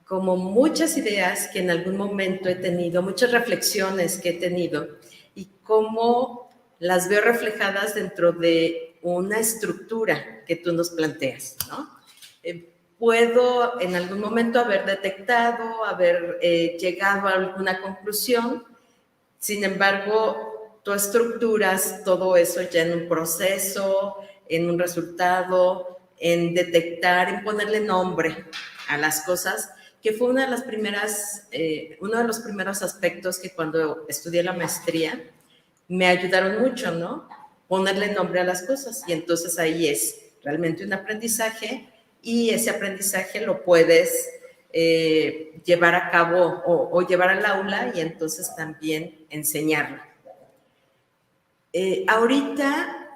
[SPEAKER 4] como muchas ideas que en algún momento he tenido, muchas reflexiones que he tenido, y cómo las veo reflejadas dentro de una estructura que tú nos planteas, ¿no? Puedo en algún momento haber detectado, haber llegado a alguna conclusión, sin embargo, tú estructuras todo eso ya en un proceso, en un resultado, en detectar, en ponerle nombre a las cosas, que fue uno de los primeros aspectos que cuando estudié la maestría me ayudaron mucho, ¿no? Ponerle nombre a las cosas, y entonces ahí es realmente un aprendizaje, y ese aprendizaje lo puedes llevar a cabo o llevar al aula, y entonces también enseñarlo. Ahorita,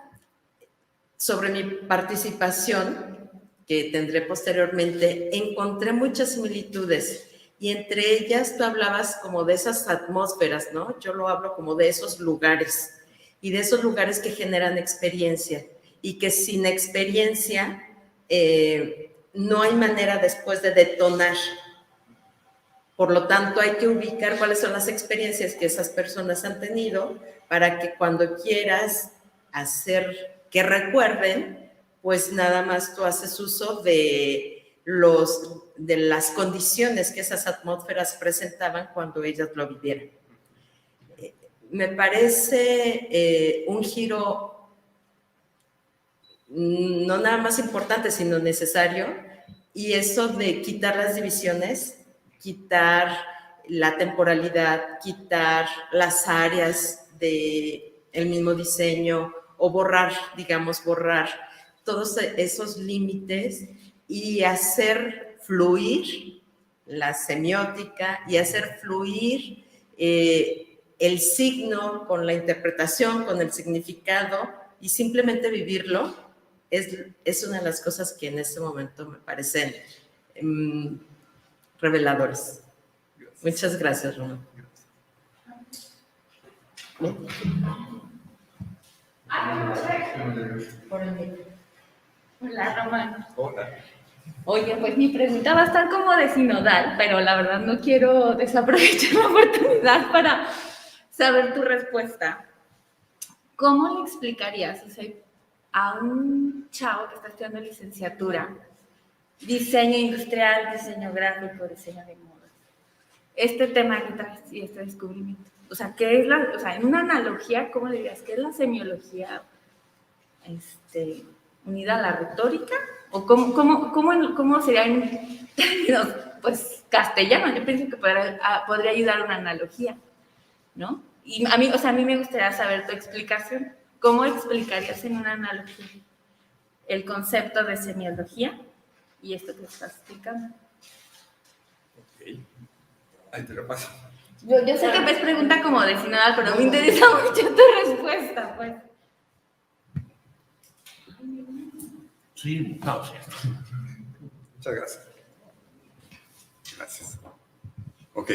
[SPEAKER 4] sobre mi participación, que tendré posteriormente, encontré muchas similitudes, y entre ellas tú hablabas como de esas atmósferas, ¿no? Yo lo hablo como de esos lugares, y de esos lugares que generan experiencia, y que sin experiencia no hay manera después de detonar. Por lo tanto, hay que ubicar cuáles son las experiencias que esas personas han tenido, para que cuando quieras hacer que recuerden, pues nada más tú haces uso de las condiciones que esas atmósferas presentaban cuando ellas lo vivieron. Me parece un giro no nada más importante, sino necesario, y eso de quitar las divisiones, quitar la temporalidad, quitar las áreas del mismo diseño, o borrar todos esos límites, y hacer fluir la semiótica, y hacer fluir el signo con la interpretación, con el significado, y simplemente vivirlo. Es una de las cosas que en este momento me parecen reveladores. Gracias. Muchas gracias, Román.
[SPEAKER 6] Hola, Román.
[SPEAKER 2] Hola.
[SPEAKER 6] Oye, pues mi pregunta va a estar como de sinodal, pero la verdad no quiero desaprovechar la oportunidad para saber tu respuesta. ¿Cómo le explicarías, o sea, a un chavo que está estudiando licenciatura, diseño industrial, diseño gráfico, diseño de moda, este tema que traes y este descubrimiento? O sea, ¿qué es en una analogía, cómo le dirías? ¿Qué es la semiología? unida a la retórica? ¿O cómo sería en términos, pues, castellanos? Yo pienso que podría ayudar una analogía, ¿no? Y a mí me gustaría saber tu explicación. ¿Cómo explicarías en una analogía el concepto de semiología y esto que estás explicando?
[SPEAKER 2] Ok. Ahí te lo paso.
[SPEAKER 6] Yo sé que es pregunta como de sinodal, pero me interesa mucho tu respuesta, pues.
[SPEAKER 1] Sí, no, sí.
[SPEAKER 2] Muchas gracias. Gracias. Ok.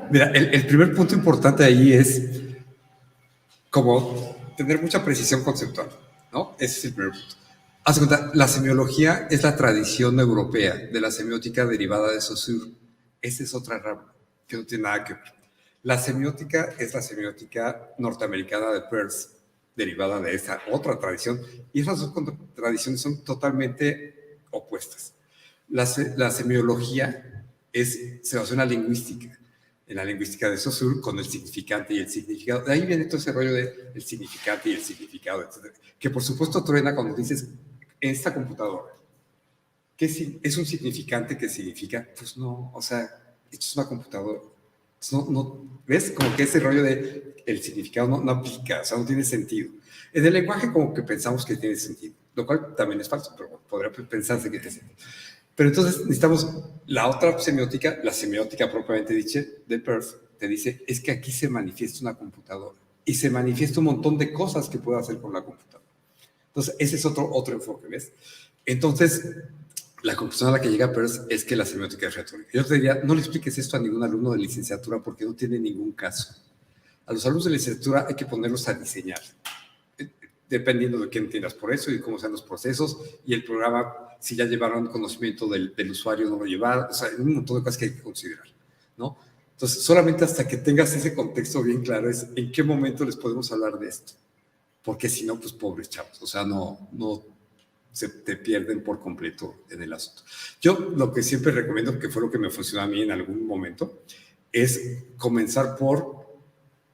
[SPEAKER 2] Mira, el primer punto importante ahí es como tener mucha precisión conceptual, ¿no? Ese es el primer punto. Haz de cuenta, la semiología es la tradición europea de la semiótica derivada de Saussure. Esa es otra rama que no tiene nada que ver. La semiótica es la semiótica norteamericana de Peirce, derivada de esa otra tradición, y esas dos tradiciones son totalmente opuestas. La semiología se basa en la lingüística de Saussure, con el significante y el significado. De ahí viene todo ese rollo de el significante y el significado, etc. Que por supuesto truena cuando dices, en esta computadora, ¿qué es un significante que significa? Pues no, o sea, esto es una computadora. No, ¿ves? Como que ese rollo de el significado no aplica, o sea, no tiene sentido. En el lenguaje como que pensamos que tiene sentido, lo cual también es falso, pero podría pensarse que tiene sentido. Pero entonces necesitamos la otra semiótica, la semiótica propiamente dicha de Peirce, te dice, es que aquí se manifiesta una computadora y se manifiesta un montón de cosas que puedo hacer con la computadora. Entonces, ese es otro enfoque, ¿ves? Entonces, la conclusión a la que llega Peirce es que la semiótica es retórica. Yo te diría, no le expliques esto a ningún alumno de licenciatura porque no tiene ningún caso. A los alumnos de licenciatura hay que ponerlos a diseñar, dependiendo de qué entiendas por eso y cómo sean los procesos y el programa, si ya llevaron conocimiento del usuario, no lo llevaron, o sea, hay un montón de cosas que hay que considerar, ¿no? Entonces, solamente hasta que tengas ese contexto bien claro es en qué momento les podemos hablar de esto. Porque si no, pues pobres chavos, o sea, no se te pierden por completo en el asunto. Yo lo que siempre recomiendo, que fue lo que me funcionó a mí en algún momento, es comenzar por,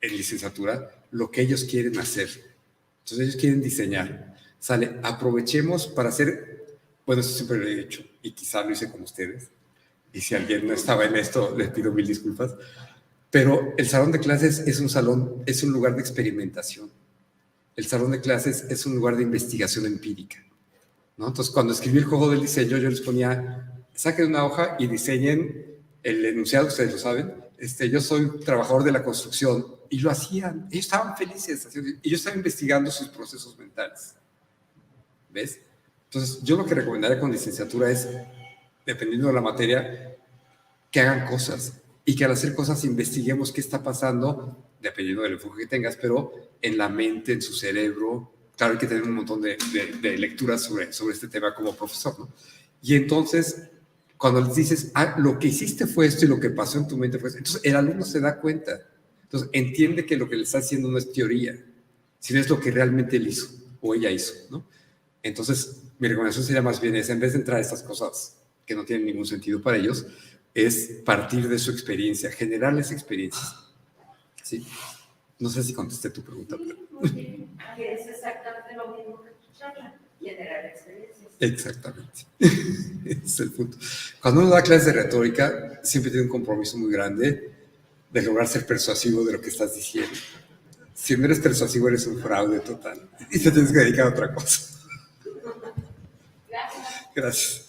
[SPEAKER 2] en licenciatura, lo que ellos quieren hacer. Entonces ellos quieren diseñar. Sale, aprovechemos para hacer, bueno, eso siempre lo he hecho, y quizá lo hice con ustedes, y si alguien no estaba en esto, les pido mil disculpas, pero el salón de clases es un lugar de experimentación. El salón de clases es un lugar de investigación empírica, ¿no? Entonces, cuando escribí el juego del diseño, yo les ponía, saquen una hoja y diseñen el enunciado, ustedes lo saben, yo soy trabajador de la construcción, y lo hacían, ellos estaban felices, y yo estaba investigando sus procesos mentales, ¿ves? Entonces, yo lo que recomendaría con licenciatura es, dependiendo de la materia, que hagan cosas, y que al hacer cosas investiguemos qué está pasando, dependiendo del enfoque que tengas, pero en la mente, en su cerebro. Claro, hay que tener un montón de lecturas sobre este tema como profesor, ¿no? Y entonces, cuando les dices, lo que hiciste fue esto y lo que pasó en tu mente fue esto, entonces el alumno se da cuenta. Entonces, entiende que lo que le está haciendo no es teoría, sino es lo que realmente él hizo o ella hizo, ¿no? Entonces, mi recomendación sería más bien esa, en vez de entrar a estas cosas que no tienen ningún sentido para ellos, es partir de su experiencia, generarles experiencias, ¿sí? No sé si contesté tu pregunta, pero...
[SPEAKER 4] Que es exactamente lo mismo que tu charla, generar experiencias.
[SPEAKER 2] Exactamente. Ese es el punto. Cuando uno da clases de retórica, siempre tiene un compromiso muy grande de lograr ser persuasivo de lo que estás diciendo. Si no eres persuasivo, eres un fraude total y te tienes que dedicar a otra cosa. Gracias. Gracias.